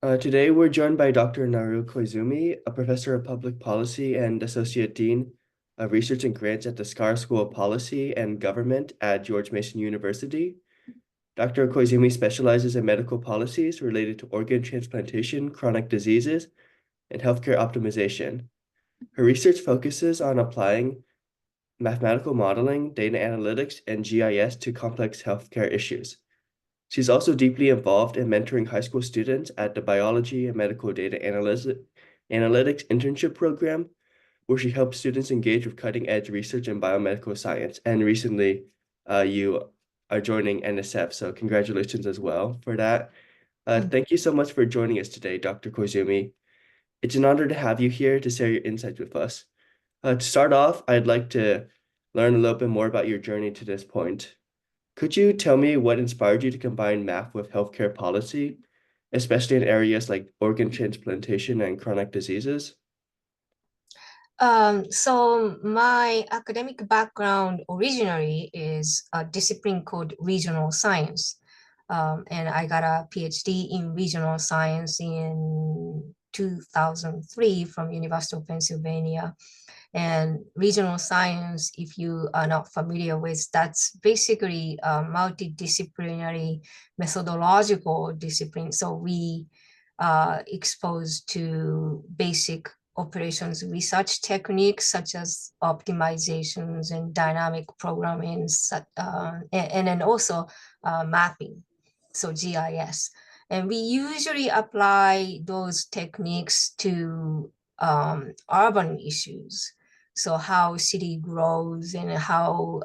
Today, we're joined by Dr. Naoru Koizumi, a professor of public policy and associate dean of research and grants at the Scar School of Policy and Government at George Mason University. Dr. Koizumi specializes in medical policies related to organ transplantation, chronic diseases, and healthcare optimization. Her research focuses on applying mathematical modeling, data analytics, and GIS to complex healthcare issues. She's also deeply involved in mentoring high school students at the Biology and Medical Data Analytics Internship Program, where she helps students engage with cutting-edge research in biomedical science. And recently, you are joining NSF, so congratulations as well for that. Thank you so much for joining us today, Dr. Koizumi. It's an honor to have you here to share your insights with us. To start off, I'd like to learn a little bit more about your journey to this point. Could you tell me what inspired you to combine math with healthcare policy, especially in areas like organ transplantation and chronic diseases? So my academic background originally is a discipline called regional science. And I got a PhD in regional science in 2003 from University of Pennsylvania. And regional science, if you are not familiar with, that's basically a multidisciplinary methodological discipline. So we are exposed to basic operations research techniques such as optimizations and dynamic programming, and then also mapping, so GIS. And we usually apply those techniques to urban issues. So how city grows and how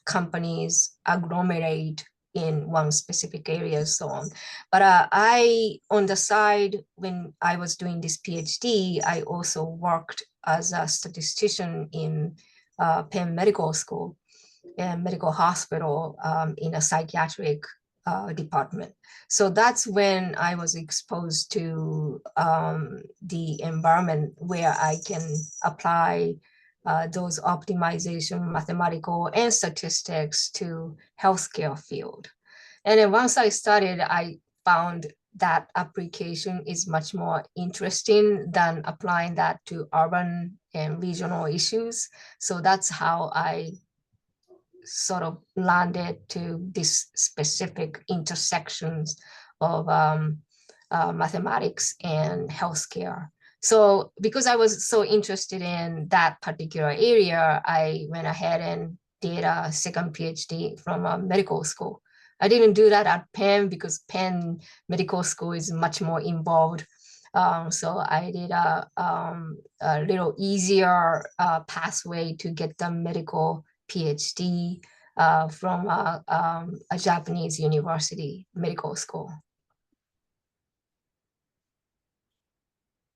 companies agglomerate in one specific area, so on. But on the side, when I was doing this PhD, I also worked as a statistician in Penn Medical School and medical hospital in a psychiatric department. So that's when I was exposed to the environment where I can apply those optimization, mathematical and statistics to healthcare field. And then once I started, I found that application is much more interesting than applying that to urban and regional issues. So that's how I sort of landed to these specific intersections of mathematics and healthcare. So because I was so interested in that particular area, I went ahead and did a second PhD from a medical school. I didn't do that at Penn because Penn Medical School is much more involved. So I did a little easier pathway to get the medical PhD from a Japanese university medical school.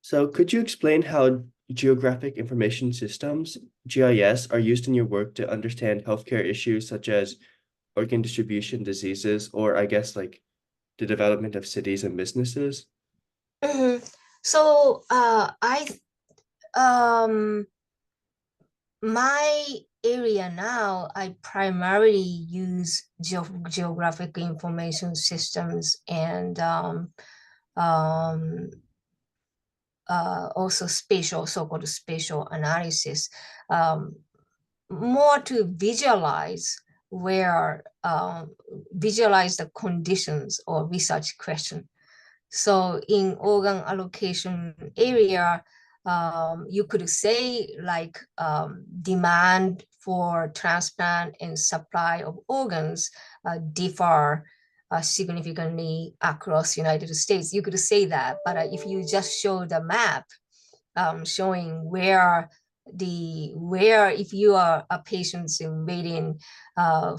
So could you explain how geographic information systems, GIS, are used in your work to understand healthcare issues such as organ distribution diseases, or I guess like the development of cities and businesses? Mhm. So I my area now, I primarily use geographic information systems and um, also spatial, so-called spatial analysis, um, more to where visualize the conditions or research question. So in organ allocation area, you could say like demand for transplant and supply of organs differ significantly across United States. You could say that, but if you just show the map showing where if you are a patient waiting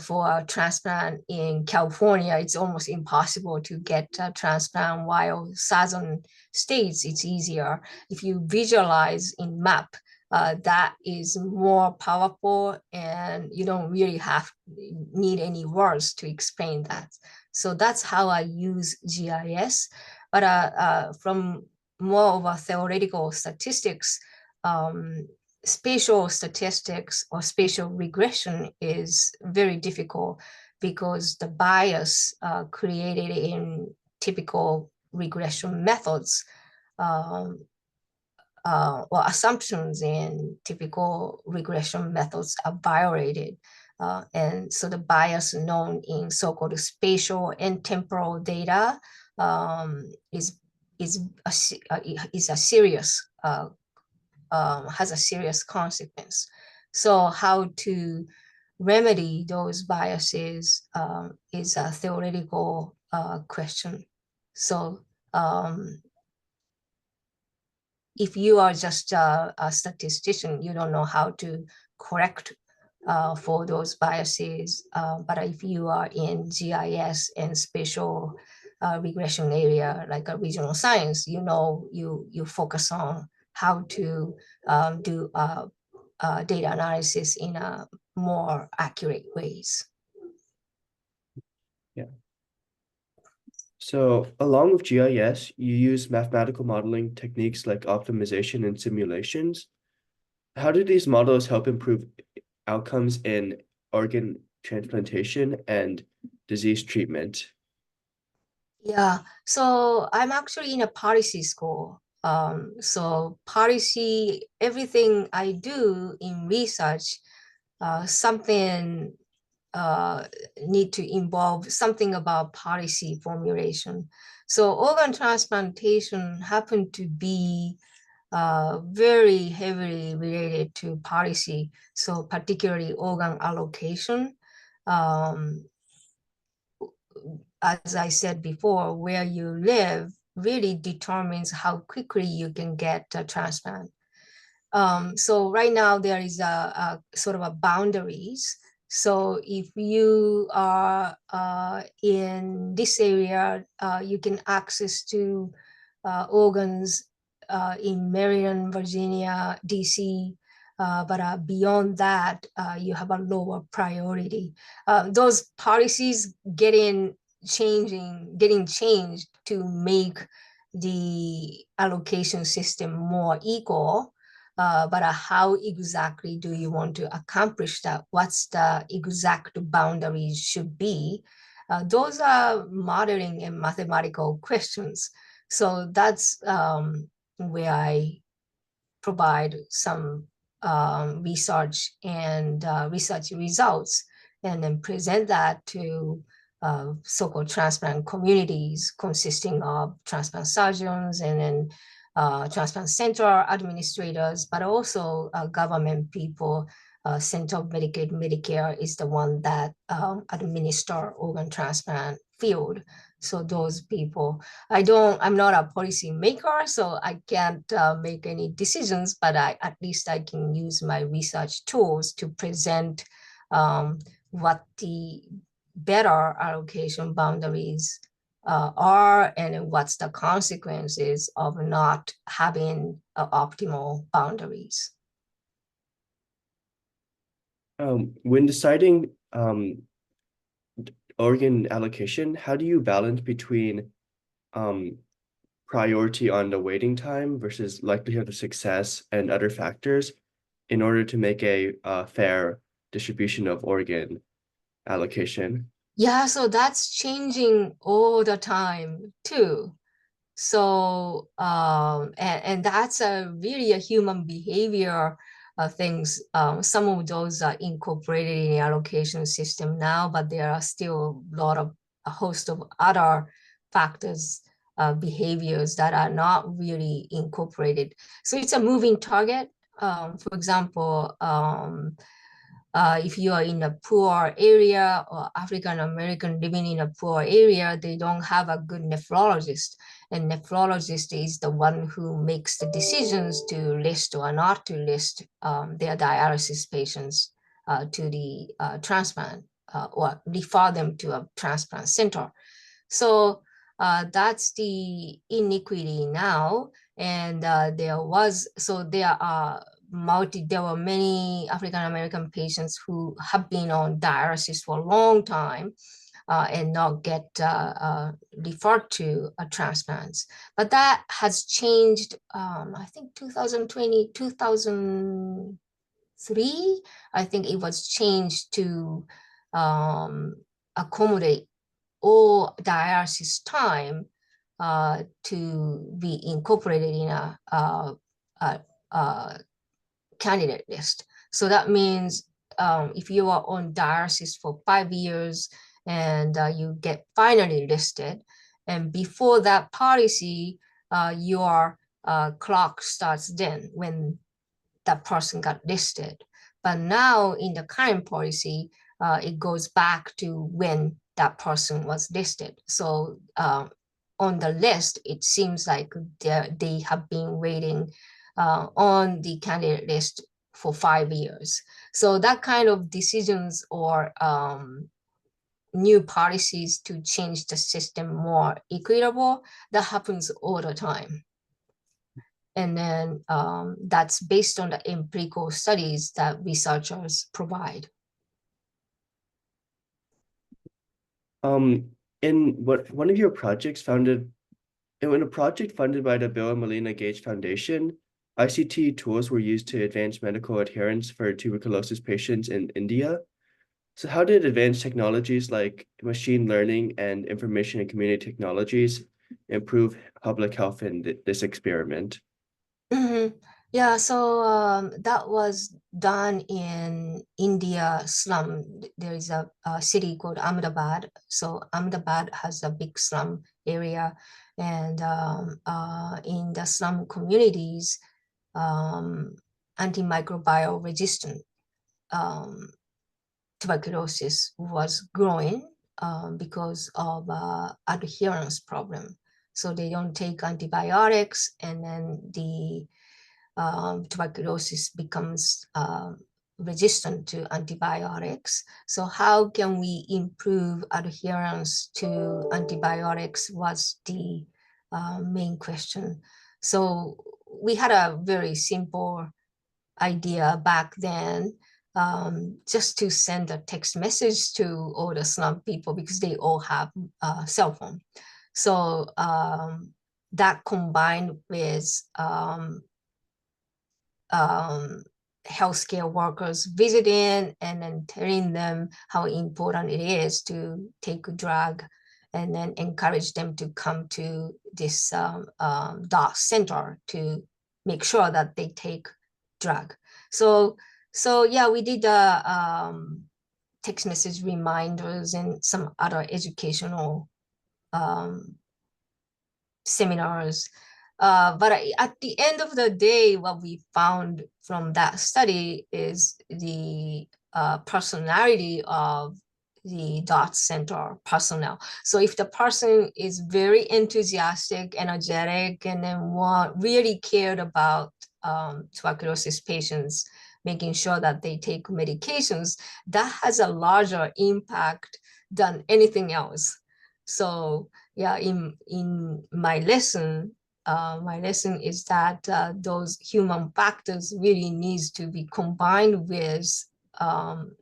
for a transplant in California, it's almost impossible to get a transplant, while southern states, it's easier. If you visualize in map, that is more powerful and you don't really need any words to explain that. So that's how I use GIS. But from more of a theoretical statistics, spatial statistics or spatial regression is very difficult because the bias created in typical regression methods or assumptions in typical regression methods are violated. And so the bias known in so-called spatial and temporal data is a serious has a serious consequence. So how to remedy those biases is a theoretical question. So if you are just a statistician, you don't know how to correct for those biases. But if you are in GIS and spatial regression area, like a regional science, you focus on how to do data analysis in a more accurate ways. Yeah. So along with GIS, you use mathematical modeling techniques like optimization and simulations. How do these models help improve outcomes in organ transplantation and disease treatment? Yeah, so I'm actually in a policy school. So policy, everything I do in research, something need to involve something about policy formulation. So organ transplantation happened to be very heavily related to policy. So particularly organ allocation. Um, as I said before, where you live really determines how quickly you can get a transplant. So right now there is a sort of a boundaries. So if you are in this area, you can access to organs in Maryland, Virginia, DC, but beyond that, you have a lower priority. Those policies getting changed to make the allocation system more equal. But how exactly do you want to accomplish that? What's the exact boundaries should be? Those are modeling and mathematical questions. So that's where I provide some research and research results and then present that to so-called transplant communities consisting of transplant surgeons and then transplant center administrators, but also government people. Center of Medicaid, Medicare is the one that administer organ transplant field. So those people, I'm not a policy maker, so I can't make any decisions, but at least I can use my research tools to present what the better allocation boundaries are and what's the consequences of not having optimal boundaries. When deciding organ allocation, how do you balance between um, priority on the waiting time versus likelihood of success and other factors in order to make a fair distribution of organ allocation? Yeah, so that's changing all the time too. So, and that's a really a human behavior things. Some of those are incorporated in the allocation system now, but there are still a host of other factors, behaviors that are not really incorporated. So it's a moving target. For example, if you are in a poor area or African American living in a poor area, they don't have a good nephrologist. And nephrologist is the one who makes the decisions to list or not to list their dialysis patients to the transplant or refer them to a transplant center. So that's the inequity now. And there were many African American patients who have been on dialysis for a long time and not get referred to transplants. But that has changed, I think 2020, 2003, I think it was changed to accommodate all dialysis time to be incorporated in a candidate list. So that means if you are on dialysis for 5 years and you get finally listed, and before that policy, your clock starts then when that person got listed. But now in the current policy, it goes back to when that person was listed. So on the list, it seems like they have been waiting on the candidate list for 5 years. So that kind of decisions or new policies to change the system more equitable, that happens all the time. And then that's based on the empirical studies that researchers provide. Um, in what one of your projects founded in a project funded by the Bill and Melinda Gates Foundation, ICT tools were used to advance medical adherence for tuberculosis patients in India. So how did advanced technologies like machine learning and information and community technologies improve public health in this experiment? Mhm. Yeah, so that was done in India slum. There is a city called Ahmedabad. So Ahmedabad has a big slum area, and in the slum communities, um, antimicrobial resistant um, tuberculosis was growing because of adherence problem. So they don't take antibiotics, and then the tuberculosis becomes resistant to antibiotics. So how can we improve adherence to antibiotics was the main question. So we had a very simple idea back then, just to send a text message to all the slum people because they all have a cell phone. So that combined with healthcare workers visiting and then telling them how important it is to take a drug, and then encourage them to come to this DOS center to make sure that they take drug. So yeah, we did text message reminders and some other educational um, seminars. But at the end of the day, what we found from that study is the personality of the dot center personnel. So if the person is very enthusiastic, energetic, and then really cared about tuberculosis patients, making sure that they take medications, that has a larger impact than anything else. So yeah, in my lesson is that those human factors really needs to be combined with um,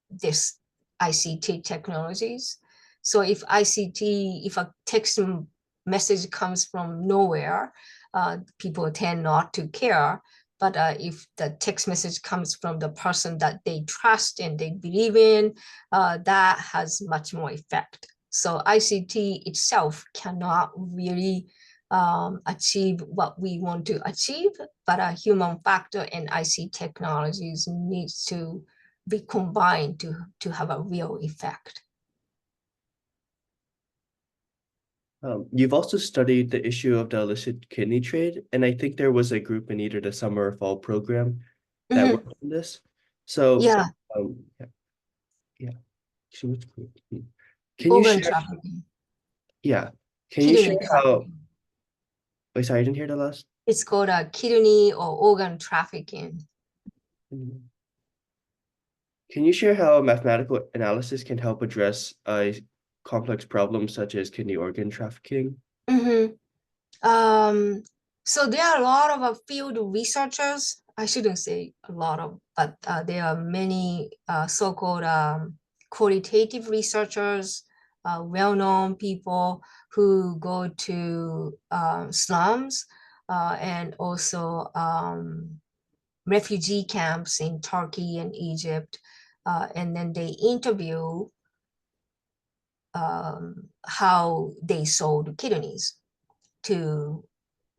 this ICT technologies. So if if a text message comes from nowhere, people tend not to care. But if the text message comes from the person that they trust and they believe in, that has much more effect. So ICT itself cannot really achieve what we want to achieve, but a human factor and IC technologies needs to be combined to have a real effect. You've also studied the issue of the illicit kidney trade, and I think there was a group in either the summer or fall program that Mhm. worked on this. So, Yeah, yeah, yeah. So it's cool. Can you organ share? trafficking, Yeah, can you share kidney how? trafficking. Wait, sorry, I didn't hear the last. It's called a kidney or organ trafficking. Can you share how mathematical analysis can help address complex problems such as kidney organ trafficking? Mhm. Um, so there are a lot of field researchers. I shouldn't say a lot of, but there are many so-called qualitative researchers, well-known people who go to slums and also refugee camps in Turkey and Egypt, and then they interview how they sold kidneys to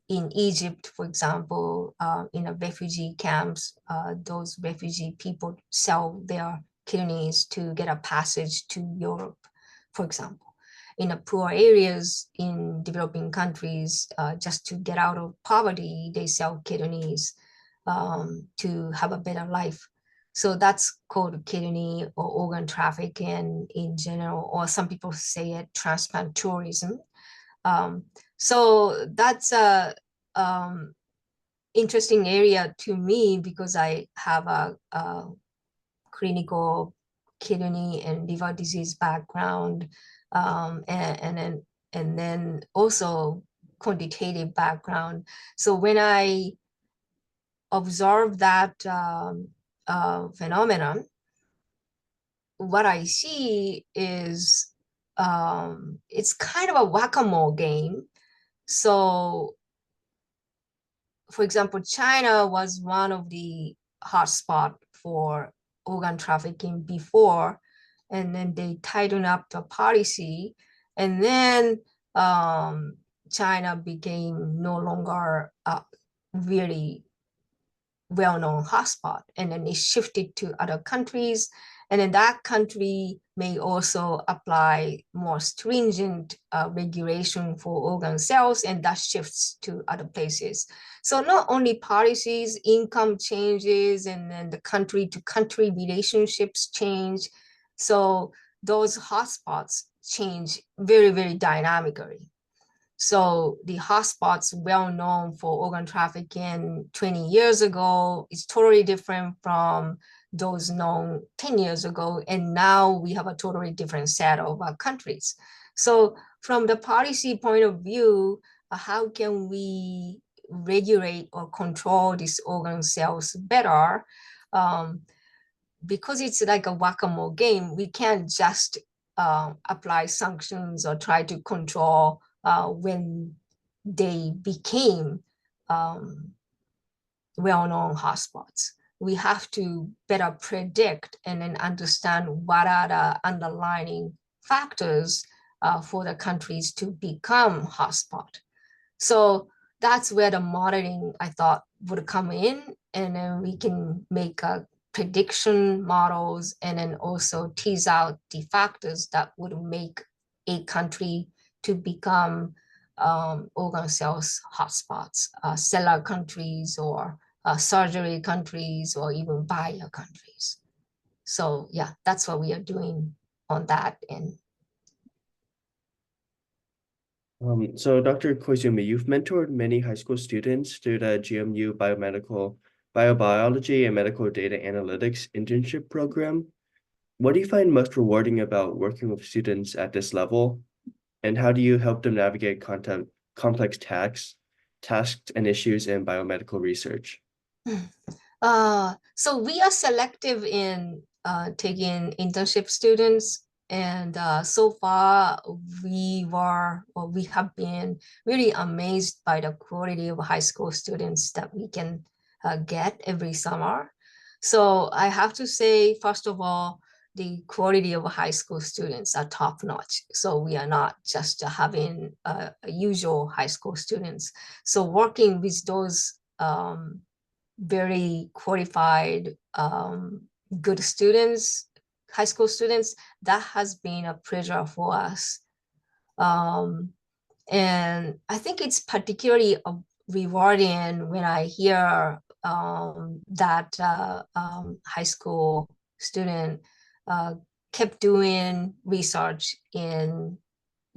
in Egypt, for example, in a refugee camps, those refugee people sell their kidneys to get a passage to Europe, for example. In the poor areas in developing countries, just to get out of poverty, they sell kidneys to have a better life. So that's called kidney or organ trafficking in general, or some people say it transplant tourism. Um, so that's a interesting area to me because I have a clinical kidney and liver disease background, and then also quantitative background. So when I observe that phenomenon, what I see is it's kind of a whack-a-mole game. So, for example, China was one of the hotspot for organ trafficking before, and then they tightened up the policy, and then China became no longer really well-known hotspot, and then it shifted to other countries, and then that country may also apply more stringent regulation for organ sales, and that shifts to other places. So not only policies, income changes, and then the country to country relationships change. So those hotspots change very, very dynamically. So the hotspots well known for organ trafficking 20 years ago is totally different from those known 10 years ago. And now we have a totally different set of countries. So from the policy point of view, how can we regulate or control these organ sales better? Because it's like a whack-a-mole game, we can't just apply sanctions or try to control when they became well-known hotspots. We have to better predict and then understand what are the underlying factors for the countries to become hotspot. So that's where the modeling, I thought, would come in, and then we can make a prediction models and then also tease out the factors that would make a country to become organ sales hotspots, seller countries or surgery countries or even buyer countries. So yeah, that's what we are doing on that end. So Dr. Koizumi, you've mentored many high school students through the GMU Biomedical Biobiology and Medical Data Analytics internship program. What do you find most rewarding about working with students at this level? And how do you help them navigate complex tasks and issues in biomedical research? So we are selective in taking internship students, and so far we have been really amazed by the quality of high school students that we can get every summer. So I have to say, first of all, the quality of high school students are top notch. So we are not just having usual high school students. So working with those very qualified, good students, high school students, that has been a pleasure for us. Um, and I think it's particularly rewarding when I hear that high school student kept doing research in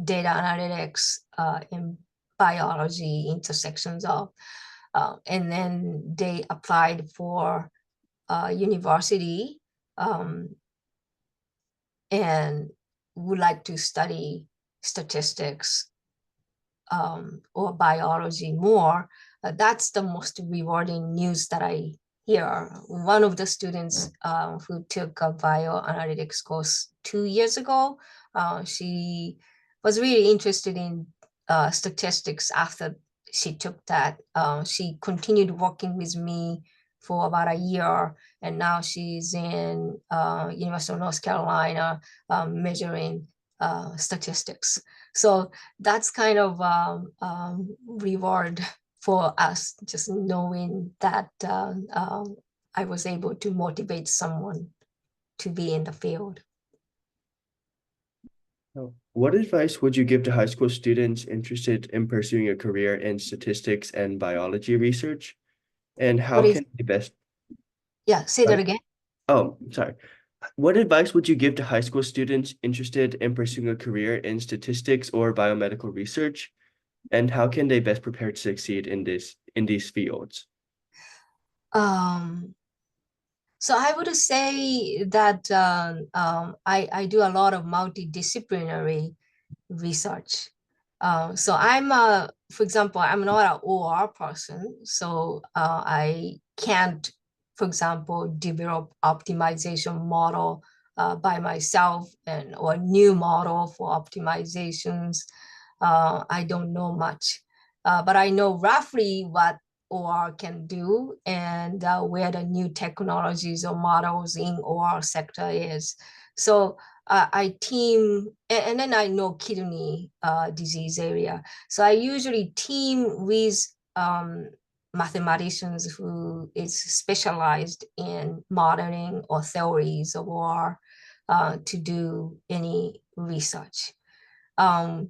data analytics, in biology, intersections of and then they applied for university and would like to study statistics or biology more. That's the most rewarding news that I hear. One of the students who took a bioanalytics course 2 years ago, she was really interested in statistics after she took that. She continued working with me for about a year, and now she's in University of North Carolina measuring statistics. So that's kind of reward for us, just knowing that I was able to motivate someone to be in the field. What advice would you give to high school students interested in pursuing a career in statistics and biology research? And how What is, can they best? yeah, say that again. Oh, sorry. What advice would you give to high school students interested in pursuing a career in statistics or biomedical research? And how can they best prepare to succeed in these fields? Um, So I would say that I do a lot of multidisciplinary research. So for example, I'm not an OR person, so I can't, for example, develop optimization model by myself and or new model for optimizations. I don't know much, but I know roughly what OR can do and where the new technologies or models in OR sector is. So I team, and then I know kidney disease area. So I usually team with mathematicians who is specialized in modeling or theories of OR to do any research. Um,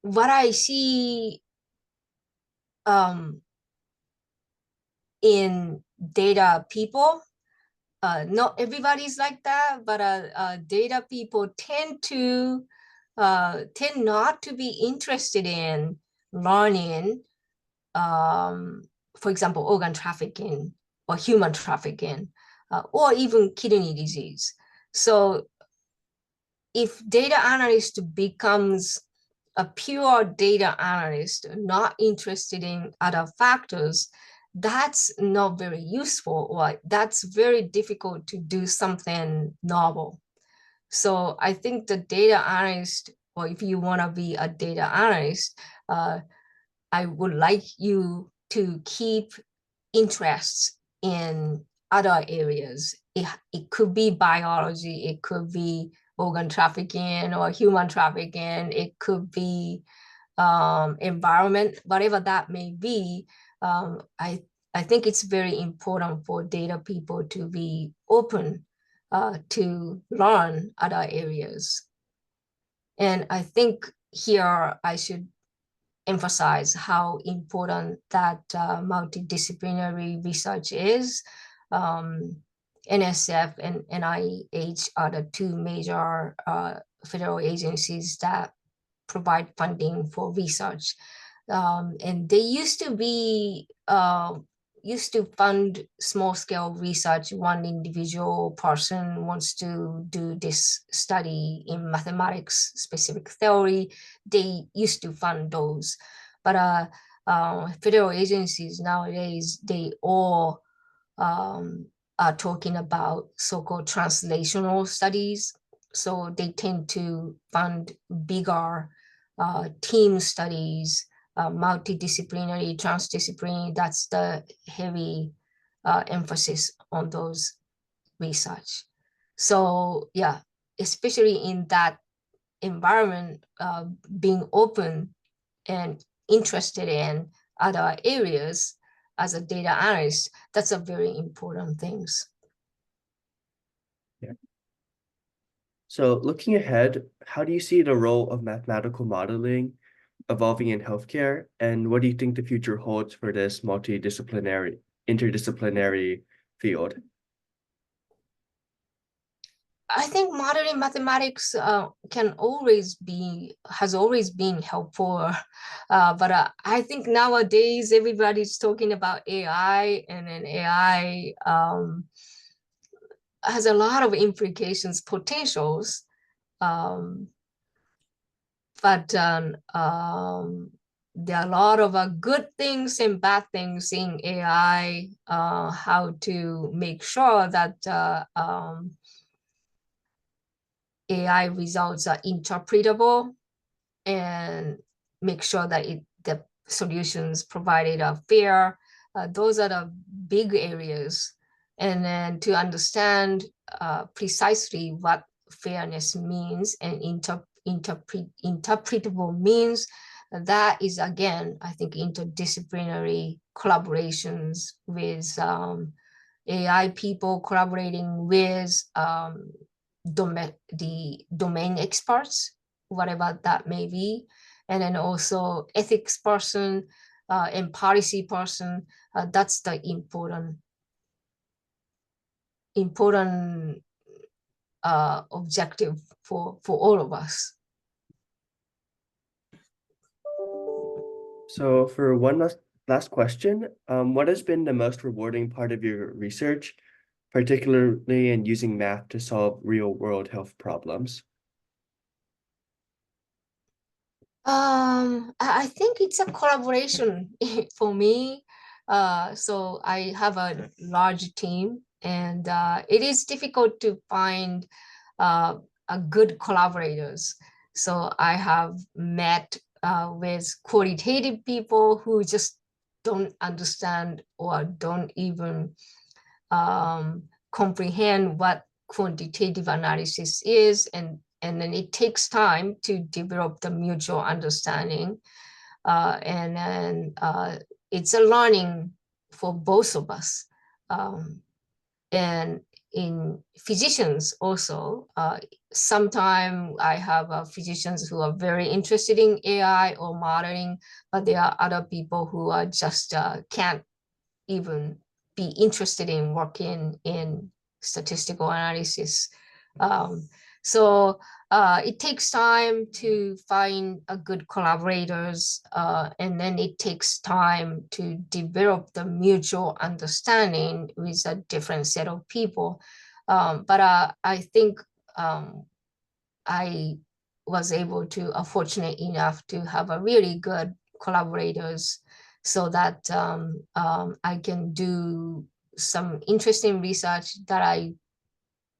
what I see in data people, not everybody's like that, but data people tend not to be interested in learning, for example, organ trafficking or human trafficking, or even kidney disease. So if data analyst becomes a pure data analyst, not interested in other factors, that's not very useful, or that's very difficult to do something novel. So I think the data analyst, or if you want to be a data analyst, I would like you to keep interests in other areas. It could be biology, it could be organ trafficking or human trafficking, it could be environment, whatever that may be. I think it's very important for data people to be open to learn other areas. And I think here I should emphasize how important that multidisciplinary research is. Um, NSF and NIH are the two major federal agencies that provide funding for research. And they used to fund small scale research. One individual person wants to do this study in mathematics specific theory. They used to fund those, but federal agencies nowadays, they all um, are talking about so-called translational studies. So they tend to fund bigger team studies, multidisciplinary, transdisciplinary. That's the heavy emphasis on those research. So yeah, especially in that environment, being open and interested in other areas as a data analyst, that's a very important things. Yeah. So looking ahead, how do you see the role of mathematical modeling evolving in healthcare, and what do you think the future holds for this interdisciplinary field? I think modeling mathematics has always been helpful, but I think nowadays everybody's talking about AI, and then AI has a lot of implications, potentials, um, but there are a lot of good things and bad things in AI. How to make sure that AI results are interpretable and make sure that the solutions provided are fair. Those are the big areas. And then to understand precisely what fairness means and interpretable means. That is, again, I think, interdisciplinary collaborations with AI people collaborating with the domain experts, whatever that may be, and then also ethics person and policy person. That's the important objective for all of us. So for one last question, what has been the most rewarding part of your research, particularly in using math to solve real-world health problems? I think it's a collaboration for me. So I have a large team, and it is difficult to find a good collaborators. So I have met with qualitative people who just don't understand or don't even comprehend what quantitative analysis is, and then it takes time to develop the mutual understanding, and then it's a learning for both of us. And in physicians also, sometimes I have physicians who are very interested in AI or modeling, but there are other people who are just can't even be interested in working in statistical analysis. Um, so it takes time to find a good collaborators, and then it takes time to develop the mutual understanding with a different set of people. But I think I was able to, fortunate enough to have a really good collaborators so that I can do some interesting research that I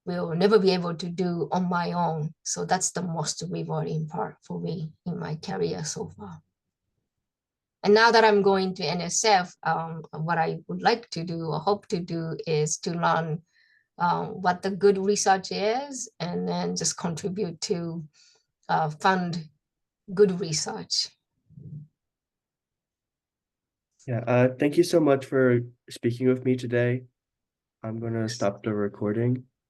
will never be able to do on my own. So that's the most rewarding part for me in my career so far. And now that I'm going to NSF, what I would like to do or hope to do is to learn what the good research is, and then just contribute to fund good research. Yeah, thank you so much for speaking with me today. I'm gonna stop the recording.